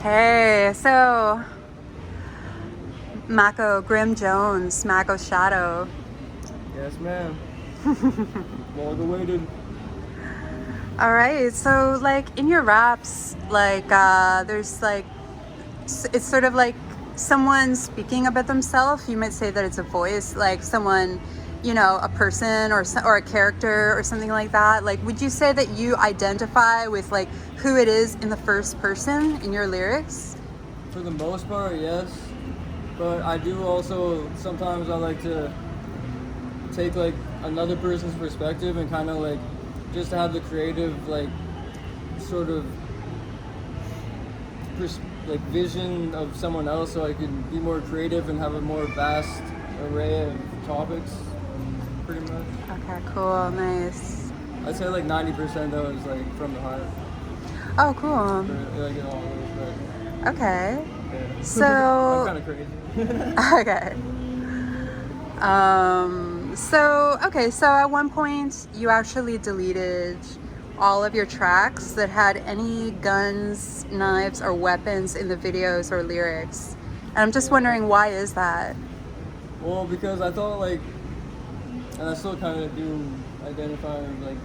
Hey, so Mako Grim Jones, MACO'S SHADOW. Yes, ma'am. Long awaited. All right, so like in your raps, like there's like it's sort of like someone speaking about themselves. You might say that it's a voice, like someone, you know, a person or a character or something like that. Like, would you say that you identify with like who it is in the first person in your lyrics? For the most part, yes. But I do also, sometimes I like to take like another person's perspective and kind of like just have the creative like sort of like vision of someone else, so I can be more creative and have a more vast array of topics, pretty much. Okay, cool, nice. I'd say like 90% though is like from the heart. Oh, cool. Like in all respect. Okay. Yeah. So I'm kind of crazy. okay. So at one point you actually deleted all of your tracks that had any guns, knives, or weapons in the videos or lyrics. And I'm just wondering, why is that? Well, because I thought like, and I still kind of do identify or like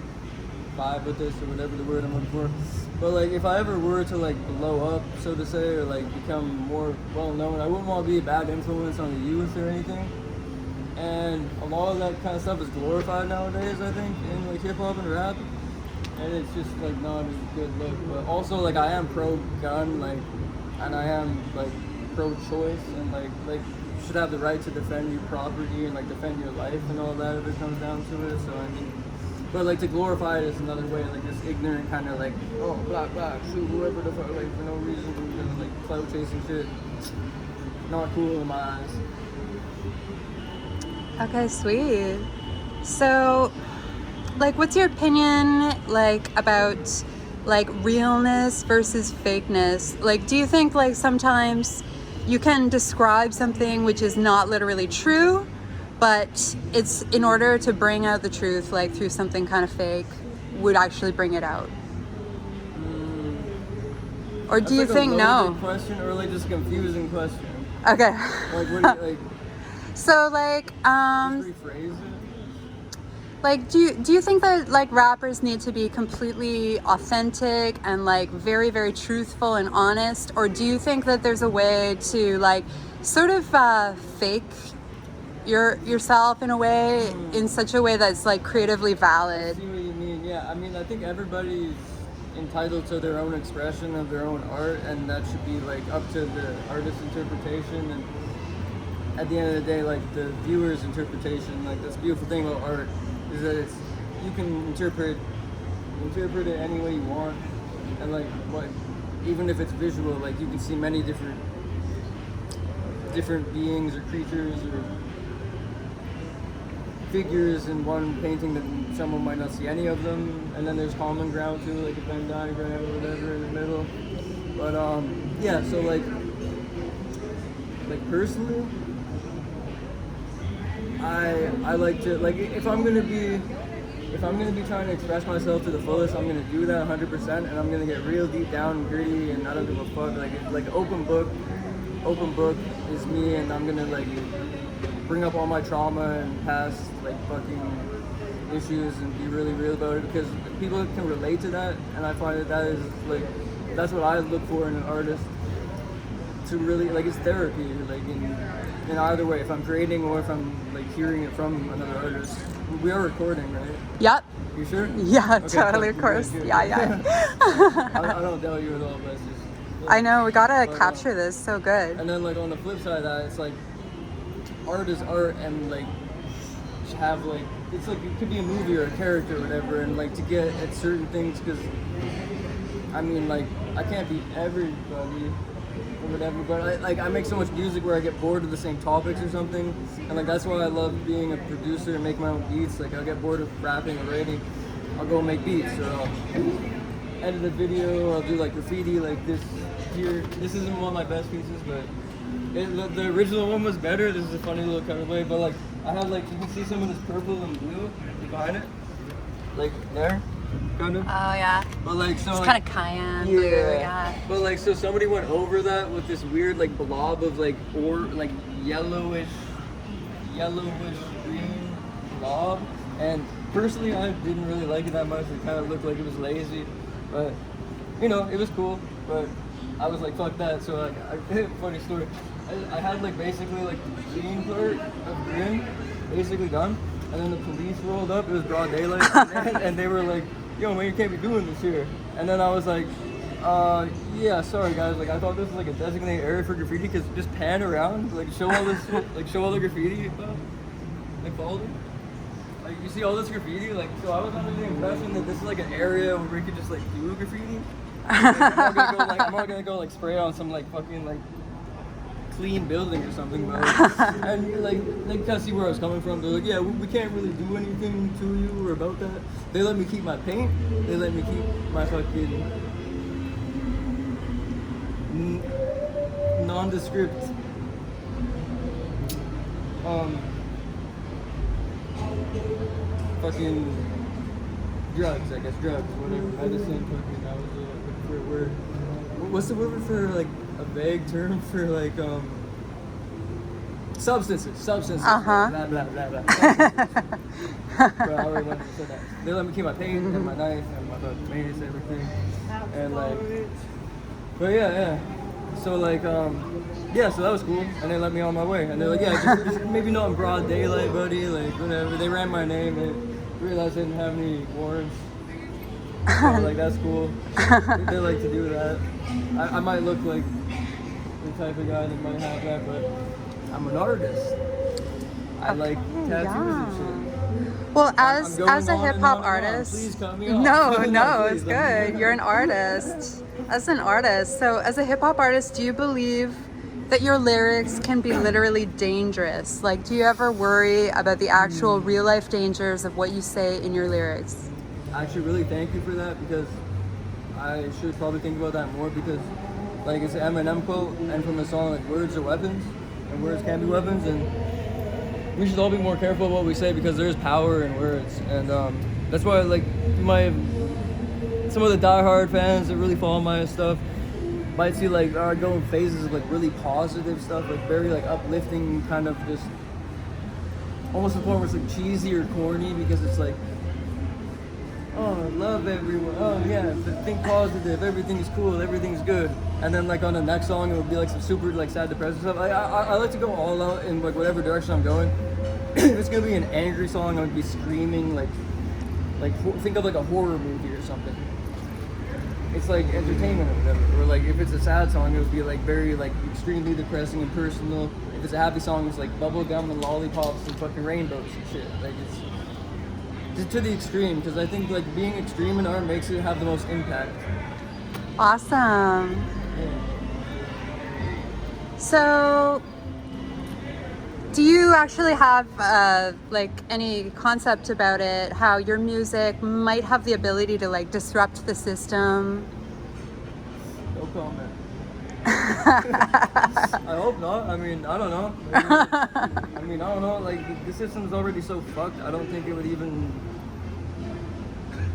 vibe with this or whatever the word I'm looking for. But like, if I ever were to like blow up, so to say, or like become more well known, I wouldn't want to be a bad influence on the youth or anything. And a lot of that kind of stuff is glorified nowadays, I think, in like hip hop and rap. And it's just like not a good look. But also like I am pro gun, like, and I am like pro choice, and like you should have the right to defend your property and like defend your life and all that if it comes down to it. So I mean, but like to glorify it is another way, like this ignorant kind of like, oh, black, shoot whoever the fuck, like for no reason, because like clout chasing shit. Not cool in my eyes. Okay, sweet. So, like, what's your opinion, like, about, like, realness versus fakeness? Like, do you think, like, sometimes you can describe something which is not literally true, but it's in order to bring out the truth, like, through something kind of fake, would actually bring it out? Or do you think no? That's question, or like just a confusing question. Okay. Like, what do you, like, so, like, just rephrase it? Like, do you think that like rappers need to be completely authentic and like very, very truthful and honest, or do you think that there's a way to like sort of fake yourself in a way, in such a way that's like creatively valid? I see what you mean. Yeah, I mean, I think everybody's entitled to their own expression of their own art, and that should be like up to the artist's interpretation. And at the end of the day, like the viewer's interpretation, like this beautiful thing about art is that it's, you can interpret it any way you want, and like what, even if it's visual, like you can see many different beings or creatures or figures in one painting that someone might not see any of them, and then there's common ground too, like a Venn diagram or whatever in the middle. But yeah, so like personally, I like to, like, if I'm gonna be trying to express myself to the fullest, I'm gonna do that 100%, and I'm gonna get real deep down and gritty, and I don't give a fuck. Like it's like open book is me, and I'm gonna like bring up all my trauma and past like fucking issues and be really real about it, because people can relate to that, and I find that is like, that's what I look for in an artist, to really like, it's therapy, like in either way, if I'm creating or if I'm like hearing it from another artist. We are recording, right? Yep. You sure? Yeah, okay, totally, of course. Good. Yeah. I don't doubt you at all, but it's just, I know, we gotta capture this so good. And then like on the flip side of that, it's like art is art, and like have like, it's like it could be a movie or a character or whatever, and like to get at certain things, because I mean, like I can't be everybody or whatever, but I make so much music where I get bored of the same topics or something, and like that's why I love being a producer and make my own beats. Like I'll get bored of rapping or writing, I'll go make beats, or I'll edit a video, I'll do like graffiti, like this here. This isn't one of my best pieces, but the original one was better. This is a funny little cutaway, but like I have like, you can see some of this purple and blue behind it, like there. kind of. Oh yeah. But like so, It's like, kind of cayenne blue. Yeah. But like so, somebody went over that with this weird like blob of like like yellowish green blob, and personally I didn't really like it that much. It kind of looked like it was lazy, but you know it was cool. But I was like, fuck that. So like, funny story. I had like basically like the green part of Bryvn basically done, and then the police rolled up. It was broad daylight, and they were like, "Yo, man, you can't be doing this here." And then I was like, yeah, sorry guys. Like I thought this was like a designated area for graffiti, because just pan around, like show all this, like show all the graffiti, like follow them. Like you see all this graffiti, like so I was under the impression that this is like an area where we could just like do graffiti. Like, I'm not gonna go like spray on some like fucking like clean building or something, but like, and like they kind of see where I was coming from. They're like, yeah, we can't really do anything to you or about that. They let me keep my paint. They let me keep my fucking nondescript fucking drugs, I guess, whatever, medicine, fucking, I was looking for a word. What's the word for, like, a vague term for, like, substances, Uh-huh. blah, blah, blah, blah, substances. But I already went and said that. They let me keep my paint and my knife and my fucking mace, everything, and, like, but yeah, so, like, yeah, so that was cool, and they let me on my way, and they're like, yeah, just maybe not in broad daylight, buddy, like, whatever. They ran my name, and realized I didn't have any warrants, so, like, that's cool. They like to do that. I might look like the type of guy that might have that, but I'm an artist. I like tattoos and shit. Well, I'm as going a on hip and hop on and on. artist, Please cut me off. no, Please, it's let me good. You're an artist. As an artist, so as a hip hop artist, do you believe that your lyrics can be literally dangerous? Like, do you ever worry about the actual real life dangers of what you say in your lyrics? Actually, really thank you for that, because I should probably think about that more, because like it's an Eminem quote, and from the song, like, words are weapons and words can be weapons, and we should all be more careful of what we say, because there's power in words. And that's why, like, you might have, some of the diehard fans that really follow my stuff might see, like, I go in phases of, like, really positive stuff, like very, like, uplifting, kind of just almost to the point where it's, like, cheesy or corny, because it's like, oh, love everyone, oh yeah, think positive, everything's cool, everything's good. And then, like, on the next song, it would be like some super, like, sad, depressive stuff. I like to go all out in, like, whatever direction I'm going. If it's gonna be an angry song, I would be screaming, like think of like a horror movie or something. It's like entertainment or whatever. Or like if it's a sad song, it would be like very, like, extremely depressing and personal. If it's a happy song, it's like bubblegum and lollipops and fucking rainbows and shit. Like, it's just to the extreme, because I think, like, being extreme in art makes it have the most impact. Awesome. Yeah. So, do you actually have like any concept about it? How your music might have the ability to, like, disrupt the system? No comment. I hope not. I mean, I don't know. I mean, I don't know. Like, the system's already so fucked. I don't think it would even.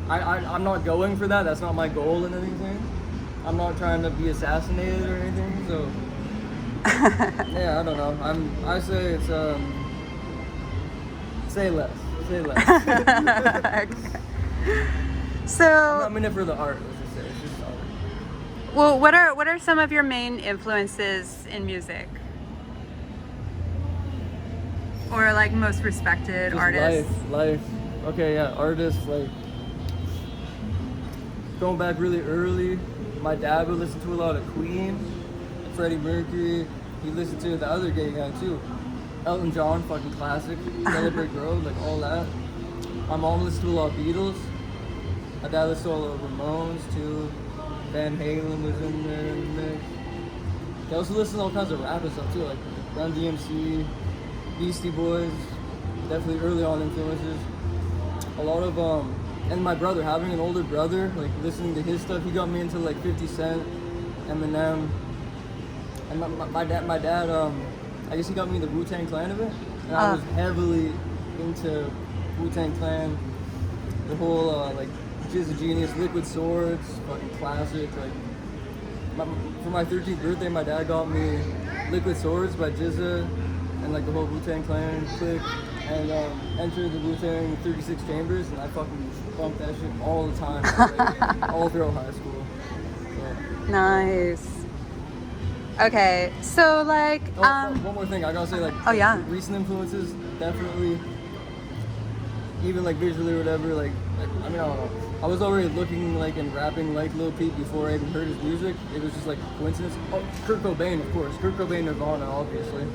I'm not going for that. That's not my goal in anything. I'm not trying to be assassinated or anything. So, yeah, I don't know. I say it's say less. Say less. Okay. So, I'm in it for the art. Let's just say it's just art. well, what are some of your main influences in music? Or, like, most respected Just artists? Life. Okay, yeah, artists, like, going back really early, my dad would listen to a lot of Queen, Freddie Mercury. He listened to the other gay guy too, Elton John, fucking classic, Celebrate Grove, like all that. My mom listened to a lot of Beatles. My dad listened to a lot of Ramones too. Van Halen was in there in the mix. They also listened to all kinds of rap and stuff too, like Run DMC, Beastie Boys, definitely early on influences. A lot of and my brother, having an older brother, like listening to his stuff, he got me into like 50 Cent, Eminem, and my dad, I guess he got me the Wu-Tang Clan of it, and I was heavily into Wu-Tang Clan, the whole like Jizz Genius, Liquid Swords, fucking classic. Like, for my 13th birthday, my dad got me Liquid Swords by Jizza and like the whole Wu-Tang Clan clique, and Enter the Wu-Tang 36 Chambers, and I fucking bumped that shit all the time, like, all throughout high school. So. Nice. Okay, so like, one more thing, I gotta say, like, oh yeah, recent influences, definitely, even like visually or whatever, like I mean, I don't know. I was already looking like and rapping like Lil Peep before I even heard his music. It was just like a coincidence. Oh, Kurt Cobain, of course. Kurt Cobain, Nirvana, obviously.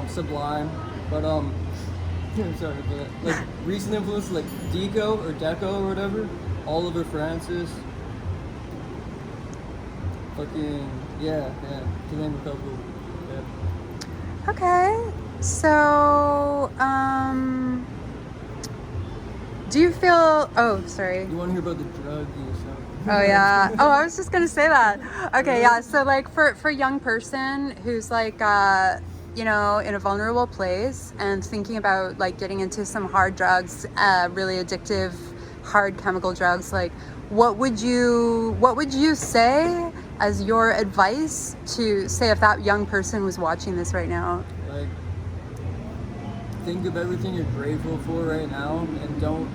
Sublime, but sorry, but like recent influences like Deco or whatever. Oliver Francis. Fucking yeah, to name a couple. Yeah. okay. So, do you feel? Oh, sorry. You want to hear about the drug use? Oh yeah. Oh, I was just gonna say that. Okay, yeah. So like for a young person who's like you know, in a vulnerable place and thinking about like getting into some hard drugs, really addictive, hard chemical drugs, like what would you say as your advice to say if that young person was watching this right now? Like, think of everything you're grateful for right now, and don't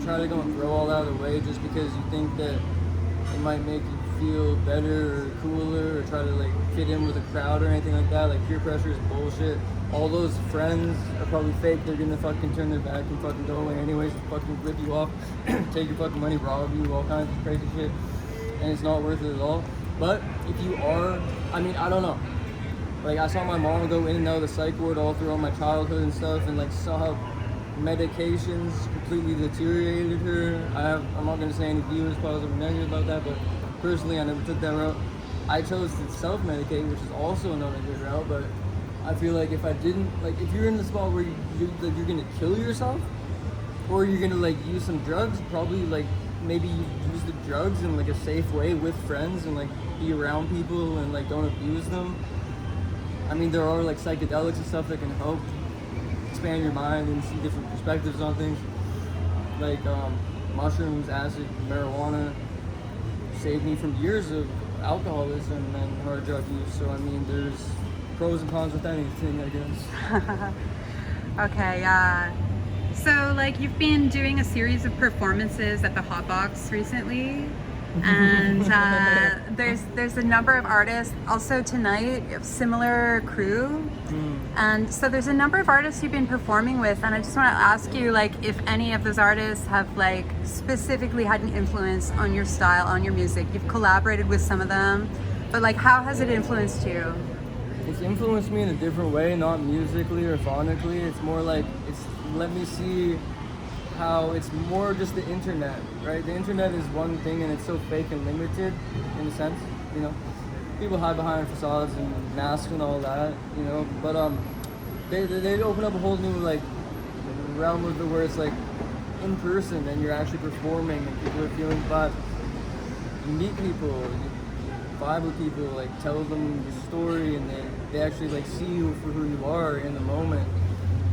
try to go and throw all that away just because you think that it might make you feel better or cooler, or try to like fit in with a crowd or anything like that. Like, peer pressure is bullshit. All those friends are probably fake. They're gonna fucking turn their back and fucking go away anyways, fucking rip you off, take your fucking money, rob you, all kinds of crazy shit, and it's not worth it at all. But if you are, I mean, I don't know. Like, I saw my mom go in and out of the psych ward all throughout my childhood and stuff, and like saw how medications completely deteriorated her. I'm not gonna say any views, positive or negative about that, but personally, I never took that route. I chose to self-medicate, which is also not a good route, but I feel like if I didn't, like, if you're in the spot where you're gonna kill yourself, or you're gonna like use some drugs, probably like maybe you use the drugs in like a safe way with friends and like be around people and like don't abuse them. I mean, there are like psychedelics and stuff that can help expand your mind and see different perspectives on things. Like mushrooms, acid, marijuana saved me from years of alcoholism and hard drug use. So I mean, there's pros and cons with anything, I guess. Okay, yeah. So like you've been doing a series of performances at the Hot Box recently, and there's a number of artists also tonight, similar crew, and so there's a number of artists you've been performing with, and I just want to ask you like if any of those artists have like specifically had an influence on your style, on your music. You've collaborated with some of them, but like how has it influenced you? It's influenced me in a different way, not musically or phonically. It's more like it's let me see how it's more just the internet, right? The internet is one thing and it's so fake and limited in a sense, you know. People hide behind facades and masks and all that, you know. But they open up a whole new like realm of it where it's like in person and you're actually performing and people are feeling vibe. You meet people, you vibe with people, like tell them your story, and they actually like see you for who you are in the moment,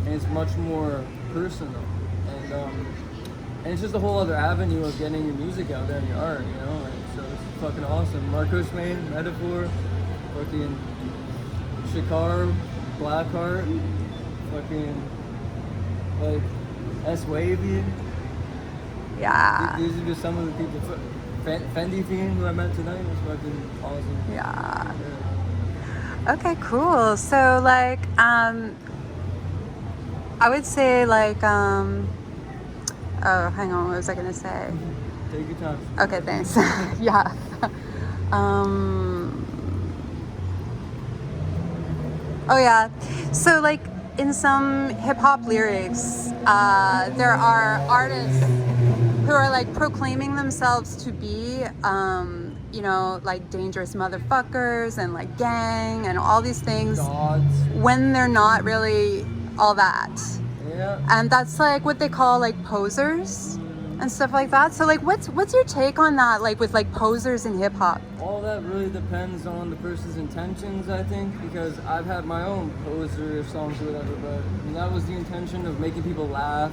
and it's much more personal. And it's just a whole other avenue of getting your music out there and your art, you know. And so it's fucking awesome. Markushmane, M3taphor, fucking Shakar, Blackheart, fucking like S-Wavy. Yeah. These are just some of the people. Fendi Fiend, who I met tonight, was fucking awesome. Yeah. Okay, cool. So like I would say like oh, hang on, what was I gonna say? Take your time. Okay, thanks. Yeah. Oh yeah. So like in some hip hop lyrics, there are artists who are like proclaiming themselves to be you know, like dangerous motherfuckers and like gang and all these things Gods. when they're not really all that. Yeah. And that's like what they call like posers and stuff like that. So like what's your take on that, like with like posers in hip hop? All that really depends on the person's intentions, I think, because I've had my own poser songs or whatever, but that was the intention of making people laugh,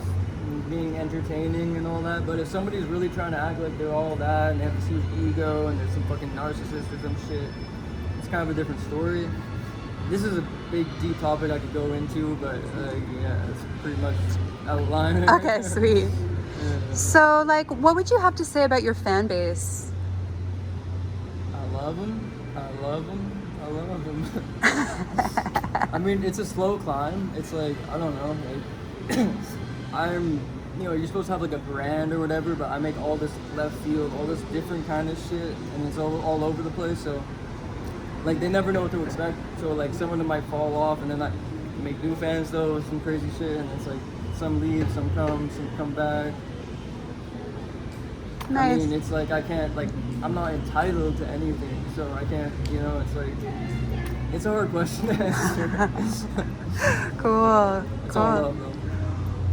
and being entertaining and all that. But if somebody's really trying to act like they're all that and they have this huge ego and they're some fucking narcissist or some shit, it's kind of a different story. This is a big, deep topic I could go into, but yeah, it's pretty much outlined. Okay, sweet. Yeah. So, like, what would you have to say about your fan base? I love them. I love them. I love them. I mean, it's a slow climb. It's like, I don't know, like, you're supposed to have like a brand or whatever, but I make all this left field, all this different kind of shit, and it's all over the place, so, like, they never know what to expect, so, like, some of them might fall off, and then I make new fans, though, some crazy shit, and it's like, some leave, some come back. Nice. I mean, it's like, I can't, like, I'm not entitled to anything, so I can't, it's like, it's a hard question to answer. Cool. It's Cool. all love, though.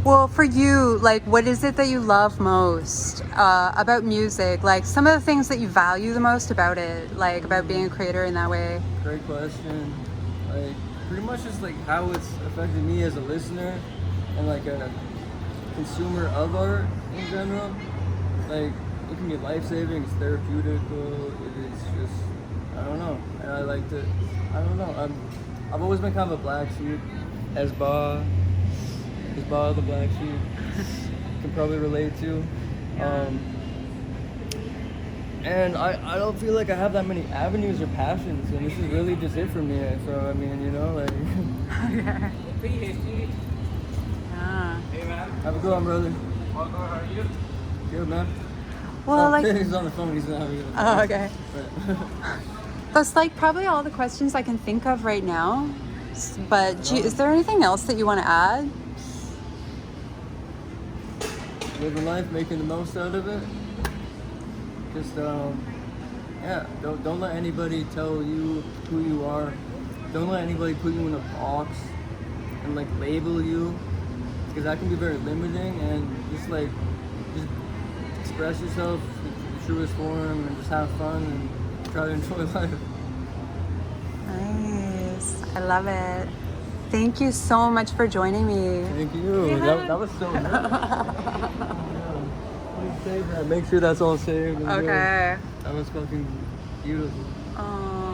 Well, for you, like, what is it that you love most about music? Like, some of the things that you value the most about it, like, about being a creator in that way? Great question. Like, pretty much just, like, how it's affected me as a listener and, like, a consumer of art in general. Like, it can be life-saving, it's therapeutical, it is just, I don't know. And I like to, I don't know. I've always been kind of a black sheep. Esba the black sheep, can probably relate to. And I don't feel like I have that many avenues or passions, and this is really just it for me. So, I mean, like... Yeah. Have a good one, brother. How are you? Good, man. Well, like... He's on the phone, he's not having a Oh, okay. But That's, like, probably all the questions I can think of right now. But is there anything else that you want to add? living life, making the most out of it. Just don't let anybody tell you who you are. Don't let anybody put you in a box and like label you, because that can be very limiting. And just express yourself in the truest form and just have fun and try to enjoy life. Nice. I love it. Thank you so much for joining me. Thank you. Yeah. That was so nice. Please save that. Make sure that's all saved. Okay. That was fucking beautiful. Oh.